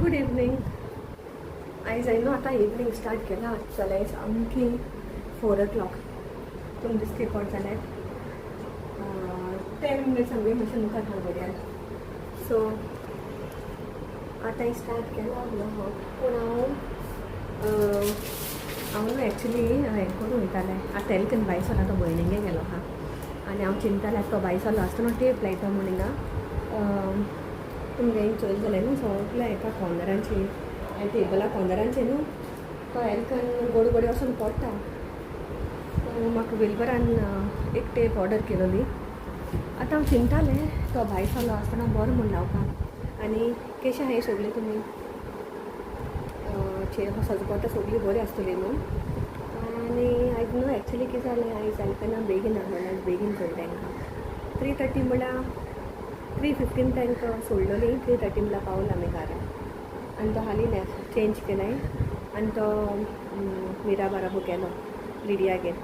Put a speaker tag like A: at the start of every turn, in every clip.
A: Good evening. आयज हांवें आतां इवनिंग स्टार्ट केला. जाल्यार सामकी 4 o'clock. तुमकां दिसता कोट जाल्यार 10 minutes आमगे मातशें मुखार हांव घडयाळ. सो आतां स्टार्ट केला ब्लॉग. पूण हांव न्हू एक्चुली हें करून वयतालें. आतां तेलकन बायसोला तो भयणींगे गेलो हा आनी हांव चिंतालें तो बायसोलो आसता न्हू टेप लायता म्हूण हिंगा. तुमगे चोयल जालें न्हू सगळ्या एका कॉर्नरांची आनी टेबला कॉर्नरांचे न्हू तो हेल्कन गोड गोडी वचून पडटा. म्हाका विलबरान एक टेप ऑर्डर केलोली. आतां हांव चिंतालें तो बायसोलो आसतना बरो म्हूण लावपाक. आनी केशें आहाय सगळीं तुमी सजपटां सगळीं बरीं आसतलीं न्हू. आनी आयज न्हू एक्चुली कितें जालें आयज हेल्कना बेगीन म्हणल्यार बेगीन सोडलें तांकां 3:30 म्हळ्यार 3:15 तांकां सोडलोली. 3:30 म्हळ्यार पावला आमी घरा. आनी तो हालीं चेंज केलें आनी तो मिरा बाराबू गेलो लिडियागेर.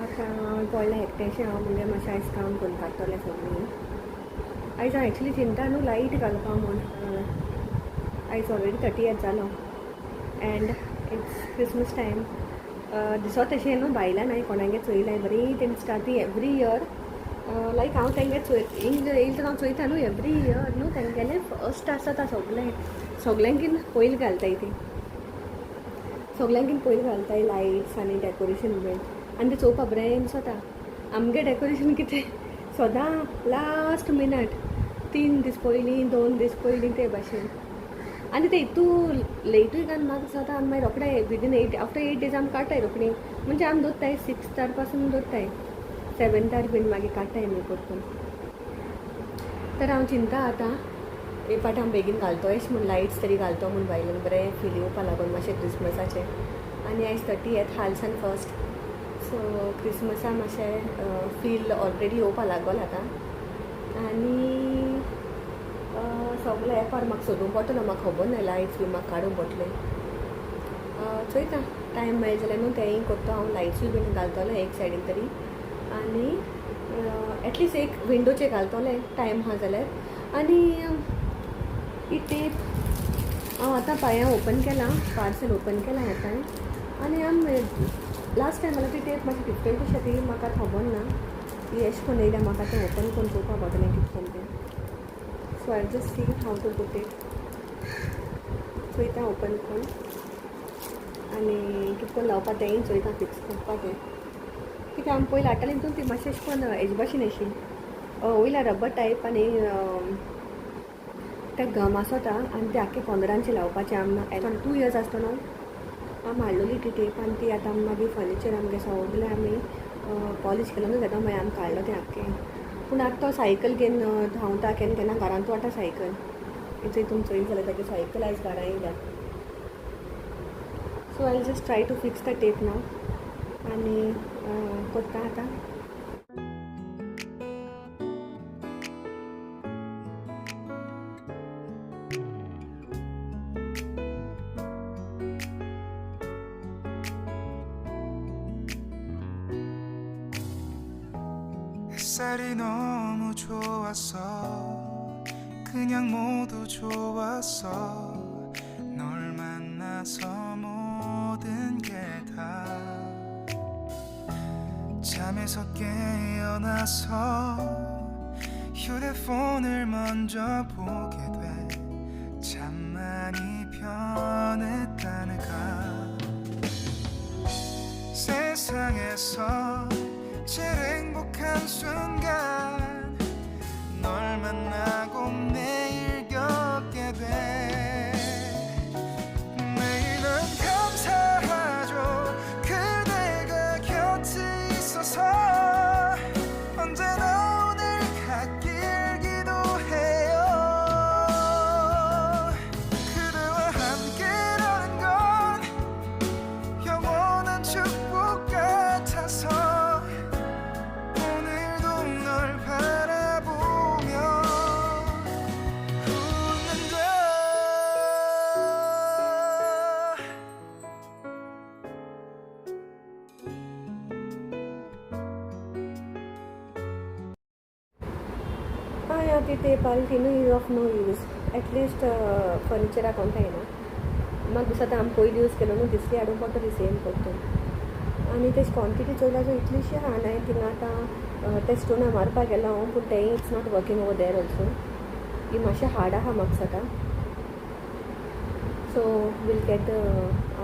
A: आतां पडलें एकटेंशें हांव म्हणजे मातशें आयज काम करून काडटलें सगळीं. आयज हांव एक्चुली चिंता न्हू लायट घालपा म्हूण. आयज ऑलरेडी 30th जालो एंड इट्स क्रिसमस टायम. दिसोत अशें न्हू बायलां हांवें कोणागे चोयलाय बरी तेमी स्टार्टींग एवरी इयर लायक हांव तेंगे येयले तर हांव चोयता न्हू एवरी इयर न्हू तेंगेलें फर्स्ट आसता सगळ्यांकीन पयलीं घालताय ती. सगळ्यांकीन पयलीं घालताय लायट्स आनी डेकोरेशन बीन. आनी तें चोवपा बरें दिसता. आमगे डेकोरेशन कितें सदां लास्ट मिनट 3 दीस पयलीं 2 दीस पयलीं ते भाशेन. आनी ते हितू लेटूय घाल म्हाका जाता आनी मागीर रोखडे विदीन 8 आफ्टर 8 days आमी काडटाय रोखडी. म्हणजे आमी दवरताय 6th पासून दवरताय 7th बीन मागीर काडटाय आमी करपून. तर हांव चिंता आतां हे पाट हांव बेगीन घालतो एश म्हूण लायट्स तरी घालतो म्हूण बायलांक बरें फील येवपा लागून मातशें क्रिसमसाचें. आनी आयज 30th हालसान फर्स्ट. सो क्रिसमसा मातशें फील ऑलरेडी येवपा लागोल आतां. आनी सगळें एपार म्हाका सोदूंक पडटलो. म्हाका खबर ना लायट्स बी म्हाका काडूंक पडटले. चोयता टायम मेळ्ळें जाल्यार न्हू तेंय करता हांव. लायट्सूय बीन घालतलें एक सायडीन तरी. आनी एटलिस्ट एक विंडोचेर घालतलें टायम आहा जाल्यार. आनी ही टेप हांव आतां पांयां ओपन केलां. पार्सल ओपन केलां आतां. आनी लास्ट टायम जाल्यार ती टेप मातशी डिफरंट कशी ती म्हाका खबर ना. ती एश कोन्न येयल्या म्हाका तें ओपन करून पळोवपा पडटलें कितें तें. So I just see how to put it. चोयता ओपन करून आनी कितें करून लावपा तेंय चोयता फिक्स करपा तें. कित्याक आमी पयलीं हाडटालीं तितून ती मातशें अशें करून हेजे भाशेन अशी वयल्यार रबर टायप आनी ते गम आसता आनी ते आख्खे कॉर्नरांचेर लावपाचें. आमी 2 years आसतना आमी हाडलोली ती टेप. आनी ती आतां आमी मागीर फर्निचर आमगे सगळें आमी पॉलिश केलो न्हू तेका मागीर आमी काडलो तें आख्खें. पूण आतां तो सायकल घेवन धांवता केन्ना केन्ना घरांत वाटा सायकल. इथे तुमी चोयत जाल्यार तेगे सायकल आयज घरा येयल्या. So I just try to fix the tape now आनी करता आतां.
B: 햇살이 너무 좋았어. 그냥 모두 좋았어. 널 만나서 모든 게 다. 잠에서 깨어나서 휴대폰을 먼저 보게 돼. 참 많이 변했다는가. 세상에서 제일 행복한 순간 널 만나고 매일 겪게 돼. 매일은 감사하죠 그대가 곁에 있어서. 언제나 오늘 같길 기도해요. 그대와 함께라는 건 영원한 축복 같아서.
A: ती टेप आली ती no use of no use. At least फर्निचराक कोणता येना म्हाका दिसता आमी पयलीं यूज केलो न्हू दिसली हाडूंक पडटा ती सेम करतून आनी तेची क्वॉन्टिटी चोयल्या सो इतलीशी आहा नाय थिंगा आतां ते स्टोना मारपाक गेलो हांव पूण तेंय it's not working over there also ही मातशें हार्ड आहा म्हाका दिसता so we'll get the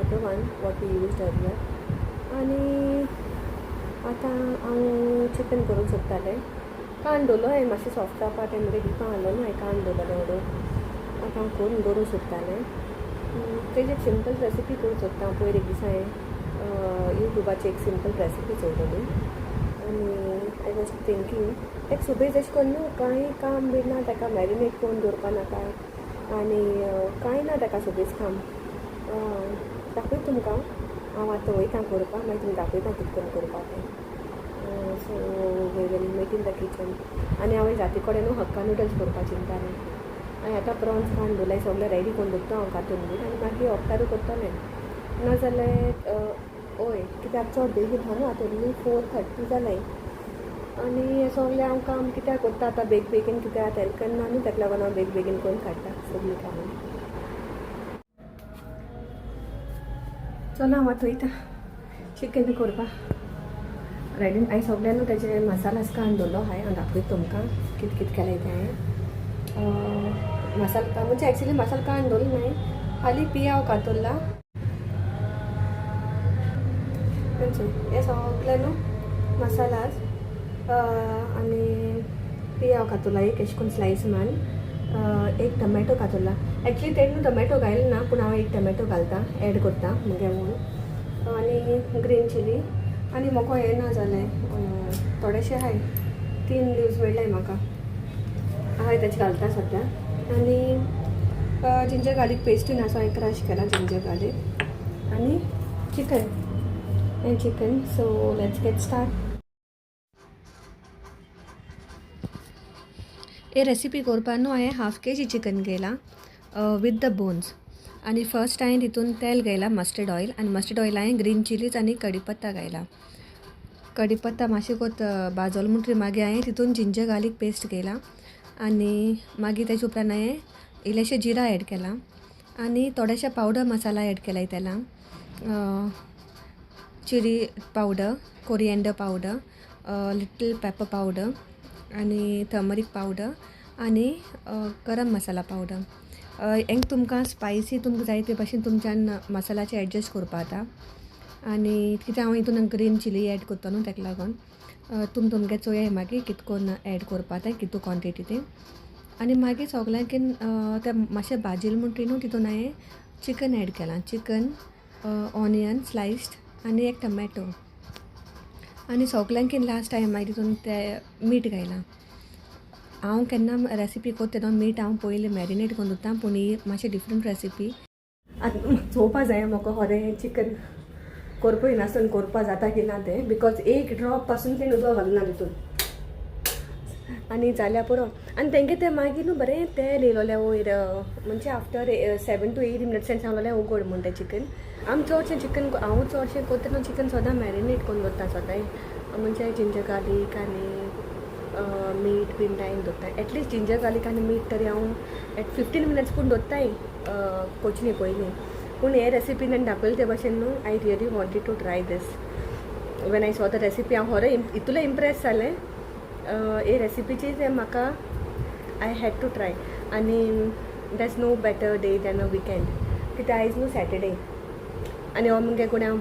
A: other one what we used earlier आनी आतां हांव चिकन करूंक सोदतालें कान दवरलो हांवें मातशें सॉफ्ट जावपा तें मगे डिपा आहलो न्हू हांवें कान दवरलें उडोवन आतां हांव करून दवरूंक सोदतालें तेजी एक सिंपल रेसिपी करूंक सोदता हांव पयर एक दिसा हांवें युट्यूबाचेर एक सिंपल रेसिपी चोयलोली आनी आय वॉज थिंकींग एक सुबेज अशें करून न्हू कांय काम बी ना ताका मॅरिनेट करून दवरपा नाका आनी कांय ना ताका सुबेज काम दाखयता तुमकां हांव आतां वयता करपाक मागीर तुमकां दाखयता कितें करून करपाक तें so we will meet in the kitchen आनी हांवें जाती कडेन न्हू हक्का नुडल्स करपाक चिंतालें हांवें आतां प्रॉन्स काडून दवरलें सगळें रेडी करून दवरता हांव कातून बी आनी मागीर हप्तारू करतलें नाजाल्यार हय कित्याक चड बेगीन हा न्हू आतां ओन्ली 4:30 जालें आनी हें सगळें हांव काम कित्याक करता आतां बेगीन कित्याक हेल्प करना न्हू ताका लागून हांव बेगीन करून काडटा सगळीं कामां चलो हांव आतां वयता चिकन करपाक रेडी हांवें सगळें न्हू तेजे मसालास काडून दवरलो हांवें दाखयता तुमकां कितें कितें केलें तें हांवें मसाला म्हणजे एक्चुली मसाला काडून दवरलो न्हय खाली पियाव कातरला हे सगळें न्हू मसालास आनी पियाव कातरला एक अशें करून स्लायस मान एक टमॅटो कातरला एक्चुली तें न्हू टमॅटो घायला ना पूण हांव एक टमॅटो घालता एड करता मुगे म्हणून आनी ग्रीन चिली आनी म्हाका हें ना जालें थोडेशें हाय 3 लिव्स मेळ्ळाय म्हाका हांवें तेचे घालता सद्या आनी जिंजर गार्लीक पेस्टूय ना सो हांवें क्रश केला जिंजर गार्लीक आनी chicken so let's get start हे रेसिपी करपा न्हू हांवें हाफ केजी चिकन घेयलां वीथ द बोन्स आनी फर्स्ट हांवें तितून तेल घायलां मस्टर्ड ऑयल आनी मस्टर्ड ऑयल हांवें ग्रीन चिलीज आनी कढीपत्ता घायला कढीपत्ता मातशें कोत भाजलो म्हणटरी मागीर हांवें तितून जिंजर गार्लीक पेस्ट घायला आनी मागीर तेजे उपरांत हांवें इल्लेशें जिरा एड केलां आनी थोडेशे पावडर मसाला एड केला तेला chilli powder coriander powder little pepper powder आनी टर्मरीक पावडर आनी गरम मसाला पावडर हेंक तुमकां स्पायसी तुमकां जाय ते भाशेन तुमच्यान मसालाचे एडजस्ट करपा जाता आनी कित्याक हांव हितून ग्रीन चिली एड करता न्हू ताका लागून तुमगे चोया मागीर कितकोन एड करपा जाय कितू क्वॉन्टिटी ती आनी मागीर सगळ्यांकीन तें मातशें भाजिल्लें म्हणटरी न्हू तितून हांवें चिकन एड केलां चिकन ऑनियन स्लायस्ड आनी एक टमॅटो आनी सगळ्यांकीन लास्ट हांवें मागीर तितून तें मीठ घायलां हांव केन्ना रेसिपी करता तेन्ना मीठ हांव पयलीं मॅरिनेट करून दवरतां पूण ही मातशें डिफरंट रेसिपी आतां चोवपा जाय म्हाका खरें चिकन करपूय नासतना करपा जाता की ना तें बिकॉज एक ड्रॉप पासून तें उदक घालना तितून आनी जाल्यार पुरो आनी तेंगे तें मागीर न्हू बरें तेल येयलोलें वयर म्हणजे आफ्टर 7 to 8 मिनट्स सांगलोलें उगड म्हण तें चिकन आमी चडशें चिकन हांव चडशें करता न्हू चिकन सदां मॅरिनेट करून दवरता सदांय म्हणजे जिंजर गार्लीक आनी मीठ बीन लायन दवरता एटलिस्ट जिंजर गार्लीक आनी मीठ तरी हांव 15 मिनट्स पूण दवरताय कोचणी पयलीं पूण हे रेसिपीन हांवें दाखयलें ते भाशेन न्हू I really wanted to try this when I saw the recipe हांव खरें इतलें इम्प्रेस जालें हे रेसिपीची तें म्हाका आय हॅड टू ट्राय आनी that's no better day than a weekend कित्याक आयज न्हू सॅटरडे आनी हो मुगे कोणें हांव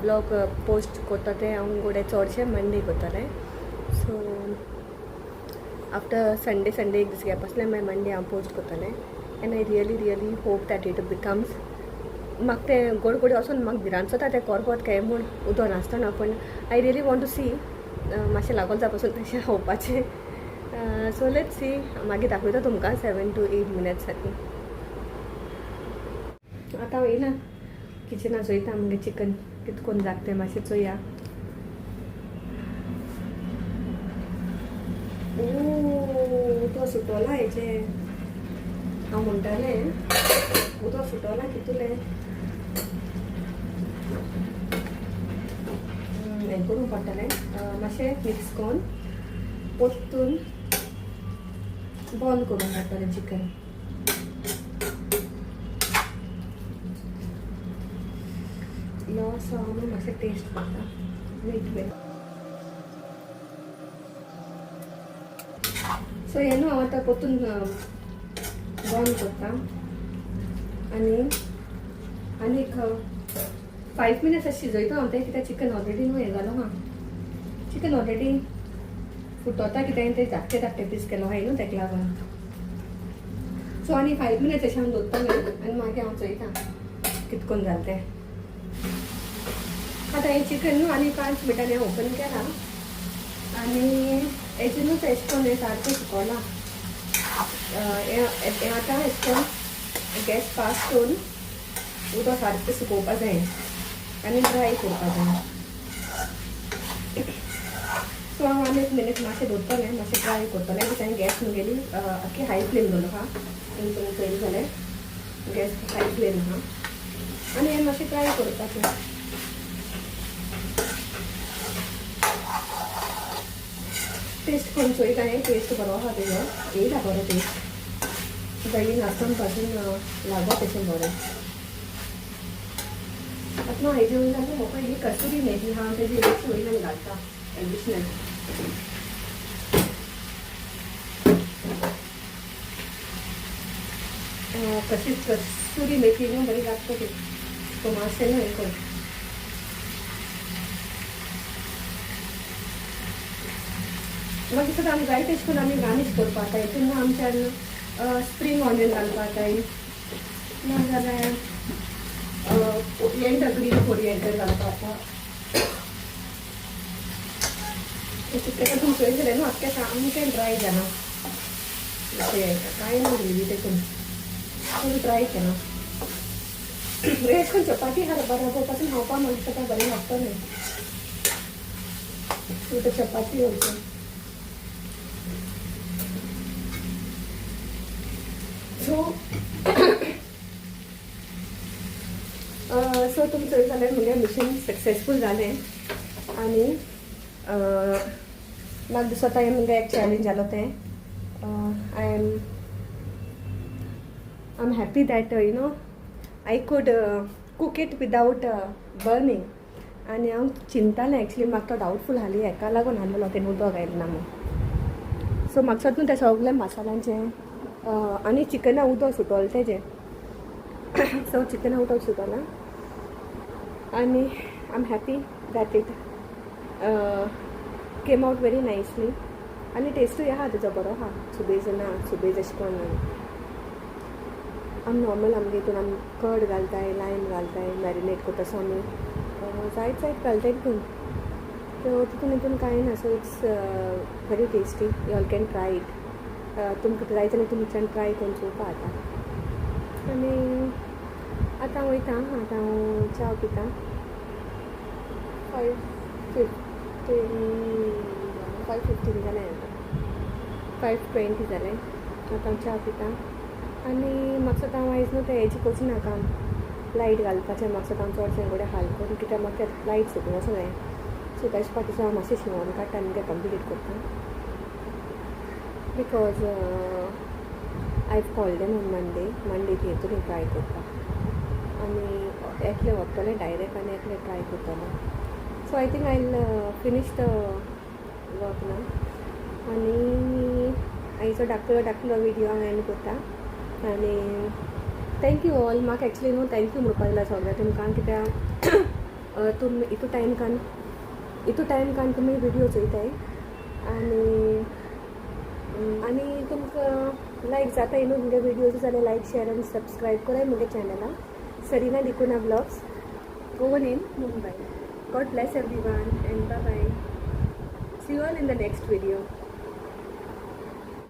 A: ब्लॉग पोस्ट करता तें हांव गोडे चडशें मंडे करतलें सो आफ्टर संडे एक दीस गॅप आसलें मागीर मंडे हांव पोस्ट करतलें and I really hope that it becomes म्हाका तें गोड गोडी वचून म्हाका भिरांत जाता तें करपत काय म्हूण उदक नासतना पूण I really want to see मातशें लागोल जा पासून तशें होवपाचें सो लेट्स सी मागीर दाखयता तुमकां 7 to 8 मिनट्स आतां हांव येयलां किचनान चोयता मुगे चिकन कितकोन जाता तें मातशें चोया उदक सुटोला हेजें हांव म्हणटालें उदक सुटोला कितुलें हें करूंक पडटलें मातशें मिक्स करून परतून बॉयल करूंक पडटलें चिकन लॉस मातशें टेस्ट करता मीठ बी सो हें न्हू हांव आतां परतून बंद करता आनी एक 5 मिनिट्स अशें शिजयता हांव तें कित्याक चिकन ऑलरेडी न्हू हें जालो हा चिकन ऑलरेडी फुटोता कित्याक तें धाकटे धाकटे पीस केलो हाय न्हू तेका लागून सो आनी 5 मिनिट्स अशें हांव दवरतलें आनी मागीर हांव चोयता कितकोन जालें तें आतां हें चिकन न्हू आनी 5 मिनटांनी हांव ओपन केलां आनी हेजेनूच एशें कोन्न हें सारकें सुकोलां हें आतां एशें कोन्न गॅस फास्ट करून उदक सारकें सुकोवपा जाय आनी ड्राय करपा जाय सो हांव आनी 1 मिनीट मातशें दवरतलें मातशें ड्राय करतलें कित्याक गॅस मुगेली आख्खी हाय फ्लेम दवरलो हा तुमी चोयलें जाल्यार गॅस हाय फ्लेम आहा आनी हें मातशें ड्राय करपाचें टेस्ट करून चोयता हें टेस्ट बरो आहा तेजो येयला बरो टेस्ट दही नाचून पासून लागता तशें बरें आतां हेजे वयल्यान म्हाका ही कसुरी मेथी हा तेजी रेस्ट वयल्यान घालता एडिशनल कसुरी मेथी न्हू बरी लागता ती तो मातशें न्हू हें कर मागीर सुद्दां आमी जाय तेश करून आमी गार्निश करपा जाय हितून आमच्यान स्प्रींग ऑनियन घालपा जाय नाजाल्यार ग्रीन कोरिएंडर घालपा जाता तेका तुमी चोय जाल्यार न्हू आख्खें सामकें ड्राय जाना अशें कांय ना ग्रेवी तेतून फूल ड्राय केलां एश करून चपाती बराबर पासून खावपा म्हणटा तेका बरें लागतलें सो ते चपाती ऑल्सो सो तुमी चोय जाल्यार म्हजें मिशन सक्सेसफूल जालें आनी म्हाका दिसता हें म्हगे एक चॅलेंज जालो तें I am happy that you know I could cook it without burning आनी हांव चिंतालें एक्चुली म्हाका तो डावटफूल हाली हेका लागून हाडलेलो तें उदक घायना म्हूण सो म्हाका सोद न्हू तें सगलें मसाल्यांचें आनी चिकना उदक सुटोलें तेजें सो चिकना उदक सुटोलां आनी I am happy that it came out very nicely आनी टेस्टूय आहा तेजो बरो आहा सुबेज ना सुबेज अशें करून आमी नॉर्मल आमगे हितून आमी कर्ड घालताय लायम घालताय मॅरिनेट करता सो आमी जायत घालताय तितून सो तितून हितून कांय ना so it's very tasty you all can try it तुमकां जाय जाल्यार तुमच्यान ट्राय करून चोवपा जाता आनी आतां हांव वयता आतां हांव च्या पिता 5:15 जालें आतां 5:20 जालें आतां हांव च्या पिता आनी म्हाका सुद्दां हांव आयज न्हू तें हेजी कोची नाका लायट घालपाचें म्हाका सुद्दां हांव चडशें गोडे हाल करून कित्याक म्हाका तें लायट सुटूं वचूं जाय सो तेज पाटीचो हांव मातशें शिंवोन काडटा आनी तें कंप्लीट करता because I called them on Monday ती हितून ट्राय करता आनी एकलें वतलें डायरेक्ट आनी एकलें ट्राय करतलें so I think I finish the work ना आनी आयचो धाकटो विडियो हांव एंड करता आनी थँक्यू ऑल म्हाका एक्चुली न्हू थँक्यू म्हणपाक जाय सगळें तुमकां कित्याक तुमी हितू टायम कान तुमी विडियो चोयताय आनी तुमकां लायक जाता न्हू तुमगे विडियोज जाल्यार लायक शेअर आनी सबस्क्रायब कराय म्हगे चॅनला Sarina D'Cunha blogs Goan in Mumbai God bless everyone and bye bye see you all in the next video